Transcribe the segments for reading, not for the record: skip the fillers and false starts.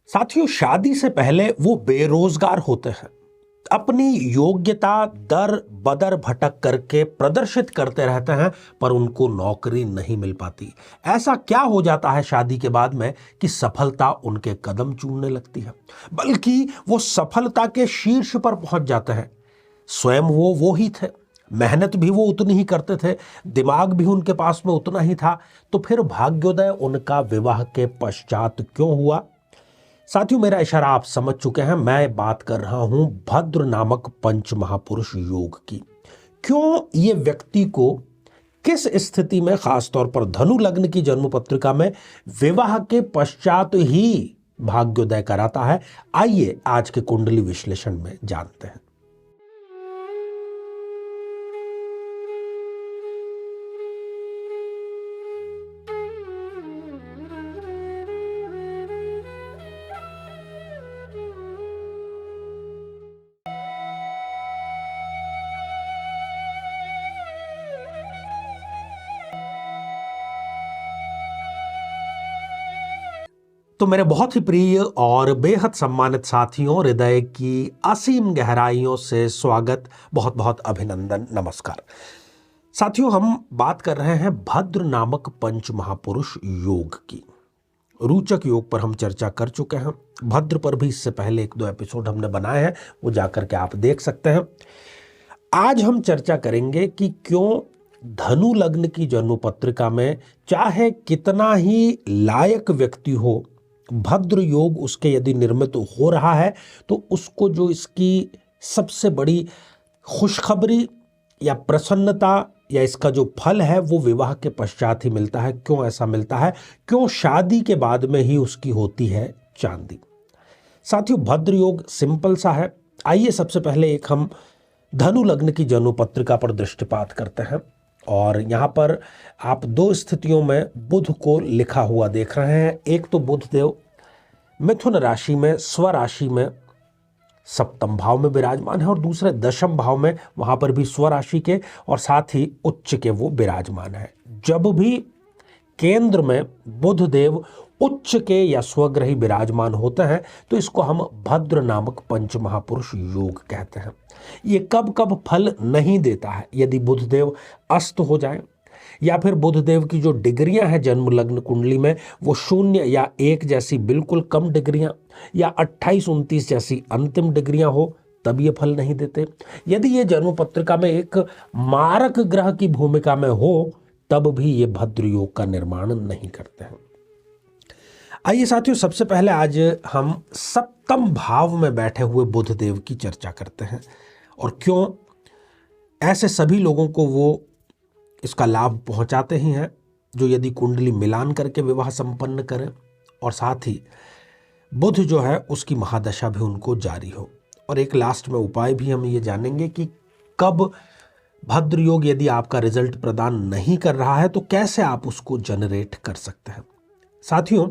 साथियों, शादी से पहले वो बेरोजगार होते हैं, अपनी योग्यता दर बदर भटक करके प्रदर्शित करते रहते हैं, पर उनको नौकरी नहीं मिल पाती। ऐसा क्या हो जाता है शादी के बाद में कि सफलता उनके कदम चूमने लगती है, बल्कि वो सफलता के शीर्ष पर पहुंच जाते हैं। स्वयं वो ही थे, मेहनत भी वो उतनी ही करते थे, दिमाग भी उनके पास में उतना ही था, तो फिर भाग्योदय उनका विवाह के पश्चात क्यों हुआ? साथियों, मेरा इशारा आप समझ चुके हैं। मैं बात कर रहा हूं भद्र नामक पंच महापुरुष योग की। क्यों ये व्यक्ति को किस स्थिति में, खासतौर पर धनु लग्न की जन्म पत्रिका में विवाह के पश्चात ही भाग्योदय कराता है, आइए आज के कुंडली विश्लेषण में जानते हैं। तो मेरे बहुत ही प्रिय और बेहद सम्मानित साथियों, हृदय की असीम गहराइयों से स्वागत, बहुत बहुत अभिनंदन, नमस्कार। साथियों, हम बात कर रहे हैं भद्र नामक पंच महापुरुष योग की। रोचक योग पर हम चर्चा कर चुके हैं। भद्र पर भी इससे पहले 1-2 एपिसोड हमने बनाए हैं, वो जाकर के आप देख सकते हैं। आज हम चर्चा करेंगे कि क्यों धनु लग्न की जन्म पत्रिका में चाहे कितना ही लायक व्यक्ति हो, भद्र योग उसके यदि निर्मित हो रहा है तो उसको जो इसकी सबसे बड़ी खुशखबरी या प्रसन्नता या इसका जो फल है वो विवाह के पश्चात ही मिलता है। क्यों ऐसा मिलता है? क्यों शादी के बाद में ही उसकी होती है चांदी? साथियों, भद्र योग सिंपल सा है। आइए सबसे पहले एक हम धनु लग्न की जन्म पत्रिका पर दृष्टिपात करते हैं। और यहाँ पर आप 2 स्थितियों में बुध को लिखा हुआ देख रहे हैं। एक तो बुध देव मिथुन राशि में, स्वराशि में सप्तम भाव में विराजमान है, और दूसरे दशम भाव में, वहाँ पर भी स्वराशि के और साथ ही उच्च के वो विराजमान है। जब भी केंद्र में बुध देव उच्च के या स्वग्रही विराजमान होते हैं तो इसको हम भद्र नामक पंच महापुरुष योग कहते हैं। ये कब कब फल नहीं देता है? यदि बुधदेव अस्त हो जाए या फिर बुधदेव की जो डिग्रियां हैं जन्म लग्न कुंडली में वो 0 या 1 जैसी बिल्कुल कम डिग्रियां या 28-29 जैसी अंतिम डिग्रियां हो, तब ये फल नहीं देते। यदि ये जन्म पत्रिका में एक मारक ग्रह की भूमिका में हो, तब भी ये भद्र योग का निर्माण नहीं करते हैं। आइए साथियों, सबसे पहले आज हम सप्तम भाव में बैठे हुए बुधदेव की चर्चा करते हैं और क्यों ऐसे सभी लोगों को वो इसका लाभ पहुंचाते ही हैं जो यदि कुंडली मिलान करके विवाह संपन्न करें, और साथ ही बुध जो है उसकी महादशा भी उनको जारी हो। और एक लास्ट में उपाय भी हम ये जानेंगे कि कब भद्र योग यदि आपका रिजल्ट प्रदान नहीं कर रहा है तो कैसे आप उसको जनरेट कर सकते हैं। साथियों,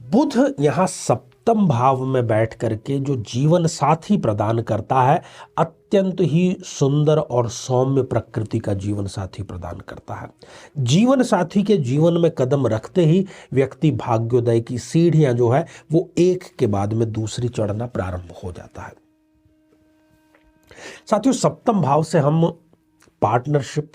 बुध यहाँ सप्तम भाव में बैठ करके जो जीवन साथी प्रदान करता है, अत्यंत ही सुंदर और सौम्य प्रकृति का जीवन साथी प्रदान करता है। जीवन साथी के जीवन में कदम रखते ही व्यक्ति भाग्योदय की सीढ़ियां जो है वो एक के बाद में दूसरी चढ़ना प्रारंभ हो जाता है। साथियों, सप्तम भाव से हम पार्टनरशिप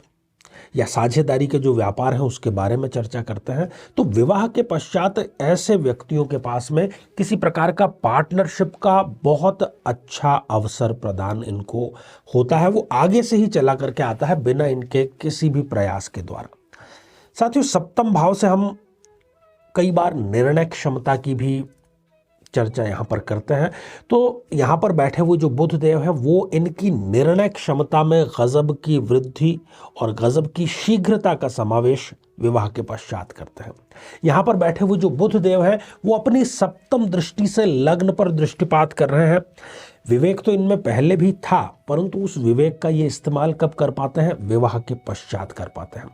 या साझेदारी के जो व्यापार है उसके बारे में चर्चा करते हैं। तो विवाह के पश्चात ऐसे व्यक्तियों के पास में किसी प्रकार का पार्टनरशिप का बहुत अच्छा अवसर प्रदान इनको होता है। वो आगे से ही चला करके आता है बिना इनके किसी भी प्रयास के द्वारा। साथियों, सप्तम भाव से हम कई बार निर्णय क्षमता की भी चर्चा यहाँ पर करते हैं। तो यहाँ पर बैठे हुए जो बुध देव है वो इनकी निर्णय क्षमता में गजब की वृद्धि और गजब की शीघ्रता का समावेश विवाह के पश्चात करते हैं। यहाँ पर बैठे हुए जो बुध देव है वो अपनी सप्तम दृष्टि से लग्न पर दृष्टिपात कर रहे हैं। विवेक तो इनमें पहले भी था, परंतु उस विवेक का ये इस्तेमाल कब कर पाते हैं? विवाह के पश्चात कर पाते हैं।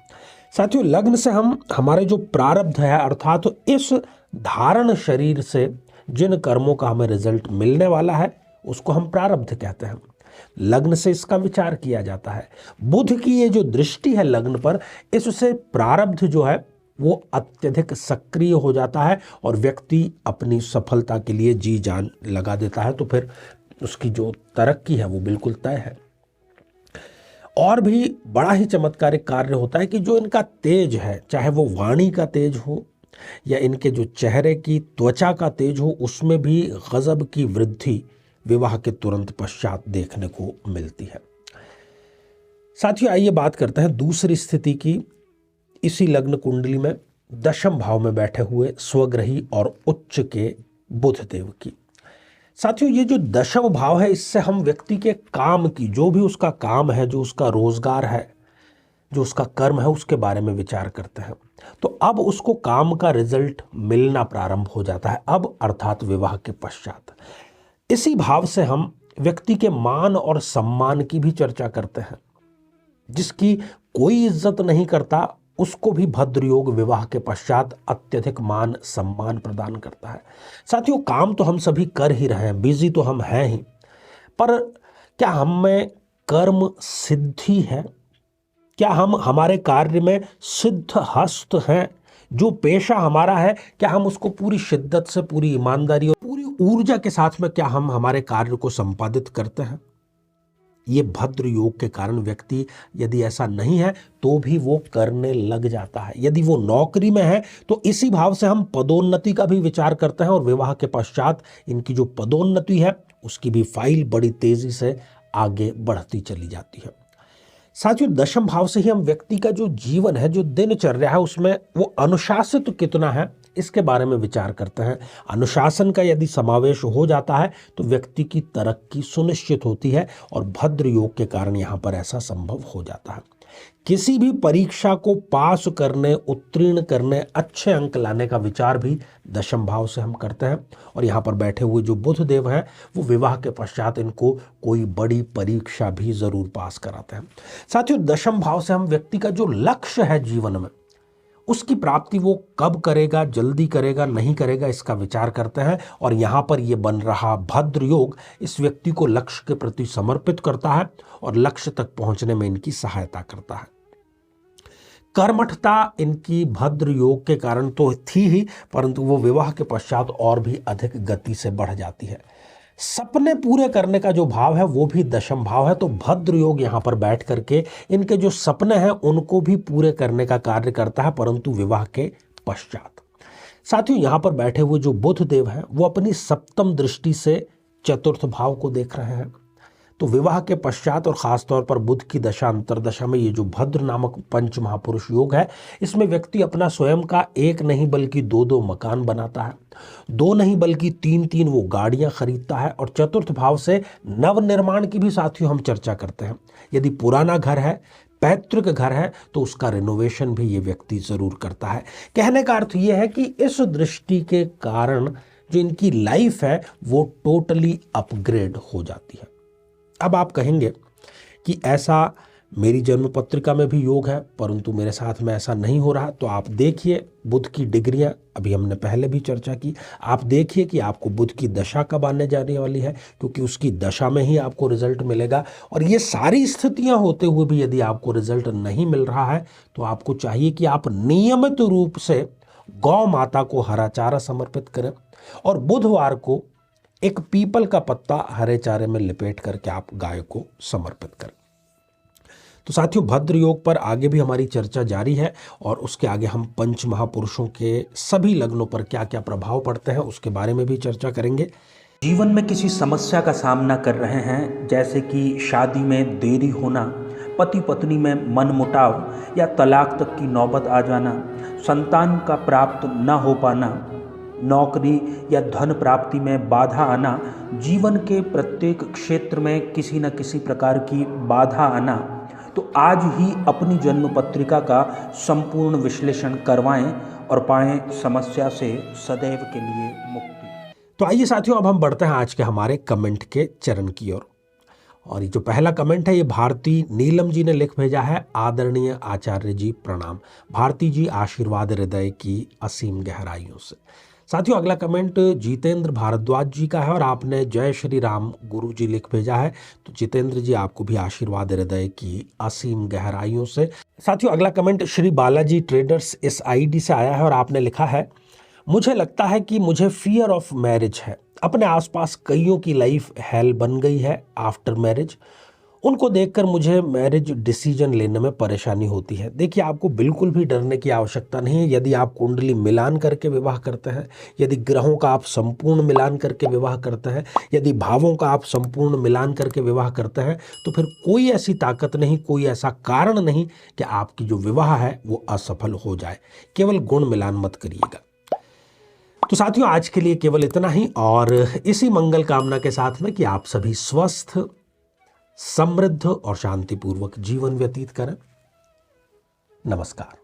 साथियों, लग्न से हम हमारे जो प्रारब्ध है, अर्थात तो इस धारण शरीर से जिन कर्मों का हमें रिजल्ट मिलने वाला है उसको हम प्रारब्ध कहते हैं। लग्न से इसका विचार किया जाता है। बुध की ये जो दृष्टि है लग्न पर, इससे प्रारब्ध जो है वो अत्यधिक सक्रिय हो जाता है और व्यक्ति अपनी सफलता के लिए जी जान लगा देता है, तो फिर उसकी जो तरक्की है वो बिल्कुल तय है। और भी बड़ा ही चमत्कारिक कार्य होता है कि जो इनका तेज है, चाहे वो वाणी का तेज हो या इनके जो चेहरे की त्वचा का तेज हो, उसमें भी गजब की वृद्धि विवाह के तुरंत पश्चात देखने को मिलती है। साथियों, आइए बात करते हैं दूसरी स्थिति की, इसी लग्न कुंडली में दशम भाव में बैठे हुए स्वग्रही और उच्च के बुध देव की। साथियों, ये जो दशम भाव है, इससे हम व्यक्ति के काम की, जो भी उसका काम है, जो उसका रोजगार है, जो उसका कर्म है, उसके बारे में विचार करते हैं। तो अब उसको काम का रिजल्ट मिलना प्रारंभ हो जाता है, अब अर्थात विवाह के पश्चात। इसी भाव से हम व्यक्ति के मान और सम्मान की भी चर्चा करते हैं। जिसकी कोई इज्जत नहीं करता, उसको भी भद्र योग विवाह के पश्चात अत्यधिक मान सम्मान प्रदान करता है। साथियों, काम तो हम सभी कर ही रहे हैं, बिजी तो हम हैं ही, पर क्या हम में कर्म सिद्धि है? क्या हम हमारे कार्य में सिद्ध हस्त हैं? जो पेशा हमारा है, क्या हम उसको पूरी शिद्दत से, पूरी ईमानदारी और पूरी ऊर्जा के साथ में क्या हम हमारे कार्य को संपादित करते हैं? ये भद्र योग के कारण व्यक्ति यदि ऐसा नहीं है तो भी वो करने लग जाता है। यदि वो नौकरी में है तो इसी भाव से हम पदोन्नति का भी विचार करते हैं और विवाह के पश्चात इनकी जो पदोन्नति है उसकी भी फाइल बड़ी तेजी से आगे बढ़ती चली जाती है। साथियों, दशम भाव से ही हम व्यक्ति का जो जीवन है, जो दिनचर्या है, उसमें वो अनुशासित कितना है, इसके बारे में विचार करते हैं। अनुशासन का यदि समावेश हो जाता है तो व्यक्ति की तरक्की सुनिश्चित होती है और भद्र योग के कारण यहाँ पर ऐसा संभव हो जाता है। किसी भी परीक्षा को पास करने, उत्तीर्ण करने, अच्छे अंक लाने का विचार भी दशम भाव से हम करते हैं। और यहाँ पर बैठे हुए जो बुध देव हैं, वो विवाह के पश्चात इनको कोई बड़ी परीक्षा भी जरूर पास कराते हैं। साथियों, दशम भाव से हम व्यक्ति का जो लक्ष्य है जीवन में, उसकी प्राप्ति वो कब करेगा, जल्दी करेगा, नहीं करेगा, इसका विचार करते हैं। और यहाँ पर ये बन रहा भद्र योग इस व्यक्ति को लक्ष्य के प्रति समर्पित करता है और लक्ष्य तक पहुंचने में इनकी सहायता करता है। कर्मठता इनकी भद्र योग के कारण तो थी ही, परंतु वो विवाह के पश्चात और भी अधिक गति से बढ़ जाती है। सपने पूरे करने का जो भाव है वो भी दशम भाव है, तो भद्र योग यहाँ पर बैठ करके इनके जो सपने हैं उनको भी पूरे करने का कार्य करता है, परंतु विवाह के पश्चात। साथियों, यहाँ पर बैठे हुए जो बुध देव हैं वो अपनी सप्तम दृष्टि से चतुर्थ भाव को देख रहे हैं। तो विवाह के पश्चात और खासतौर पर बुध की दशा अंतरदशा में ये जो भद्र नामक पंच महापुरुष योग है, इसमें व्यक्ति अपना स्वयं का एक नहीं बल्कि दो दो मकान बनाता है, दो नहीं बल्कि तीन तीन वो गाड़ियां खरीदता है। और चतुर्थ भाव से नव निर्माण की भी साथियों हम चर्चा करते हैं। यदि पुराना घर है, पैतृक घर है, तो उसका रिनोवेशन भी ये व्यक्ति जरूर करता है। कहने का अर्थ ये है कि इस दृष्टि के कारण जो इनकी लाइफ है वो टोटली अपग्रेड हो जाती है। अब आप कहेंगे कि ऐसा मेरी जन्म पत्रिका में भी योग है, परंतु मेरे साथ में ऐसा नहीं हो रहा। तो आप देखिए बुध की डिग्रियां, अभी हमने पहले भी चर्चा की, आप देखिए कि आपको बुध की दशा कब आने जाने वाली है, क्योंकि उसकी दशा में ही आपको रिजल्ट मिलेगा। और ये सारी स्थितियां होते हुए भी यदि आपको रिजल्ट नहीं मिल रहा है तो आपको चाहिए कि आप नियमित रूप से गौ माता को हरा चारा समर्पित करें और बुधवार को एक पीपल का पत्ता हरे चारे में लिपेट करके आप गाय को समर्पित करें। तो साथियों, भद्र योग पर आगे भी हमारी चर्चा जारी है और उसके आगे हम पंच महापुरुषों के सभी लग्नों पर क्या क्या प्रभाव पड़ते हैं उसके बारे में भी चर्चा करेंगे। जीवन में किसी समस्या का सामना कर रहे हैं, जैसे कि शादी में देरी होना, पति पत्नी में मनमुटाव या तलाक तक की नौबत आ जाना, संतान का प्राप्त न हो पाना, नौकरी या धन प्राप्ति में बाधा आना, जीवन के प्रत्येक क्षेत्र में किसी न किसी प्रकार की बाधा आना, तो आज ही अपनी जन्म पत्रिका का संपूर्ण विश्लेषण करवाएं और पाएं समस्या से सदैव के लिए मुक्ति। तो आइए साथियों, अब हम बढ़ते हैं आज के हमारे कमेंट के चरण की ओर। और ये जो पहला कमेंट है ये भारती नीलम जी ने लिख भेजा है। आदरणीय आचार्य जी प्रणाम। भारती जी, आशीर्वाद हृदय की असीम गहराइयों से। साथियों अगला कमेंट जितेंद्र भारद्वाज जी का है और आपने जय श्री राम गुरु जी लिख भेजा है। तो जितेंद्र जी आपको भी आशीर्वाद हृदय की असीम गहराइयों से। साथियों अगला कमेंट श्री बालाजी ट्रेडर्स इस आईडी से आया है और आपने लिखा है, मुझे लगता है कि मुझे फियर ऑफ मैरिज है। अपने आसपास कईयों की लाइफ हेल बन गई है आफ्टर मैरिज। उनको देखकर मुझे मैरिज डिसीजन लेने में परेशानी होती है। देखिए आपको बिल्कुल भी डरने की आवश्यकता नहीं है। यदि आप कुंडली मिलान करके विवाह करते हैं, यदि ग्रहों का आप संपूर्ण मिलान करके विवाह करते हैं, यदि भावों का आप संपूर्ण मिलान करके विवाह करते हैं, तो फिर कोई ऐसी ताकत नहीं, कोई ऐसा कारण नहीं कि आपकी जो विवाह है वो असफल हो जाए। केवल गुण मिलान मत करिएगा। तो साथियों आज के लिए केवल इतना ही, और इसी मंगल कामना के साथ में कि आप सभी स्वस्थ, समृद्ध और शांतिपूर्वक जीवन व्यतीत करें। नमस्कार।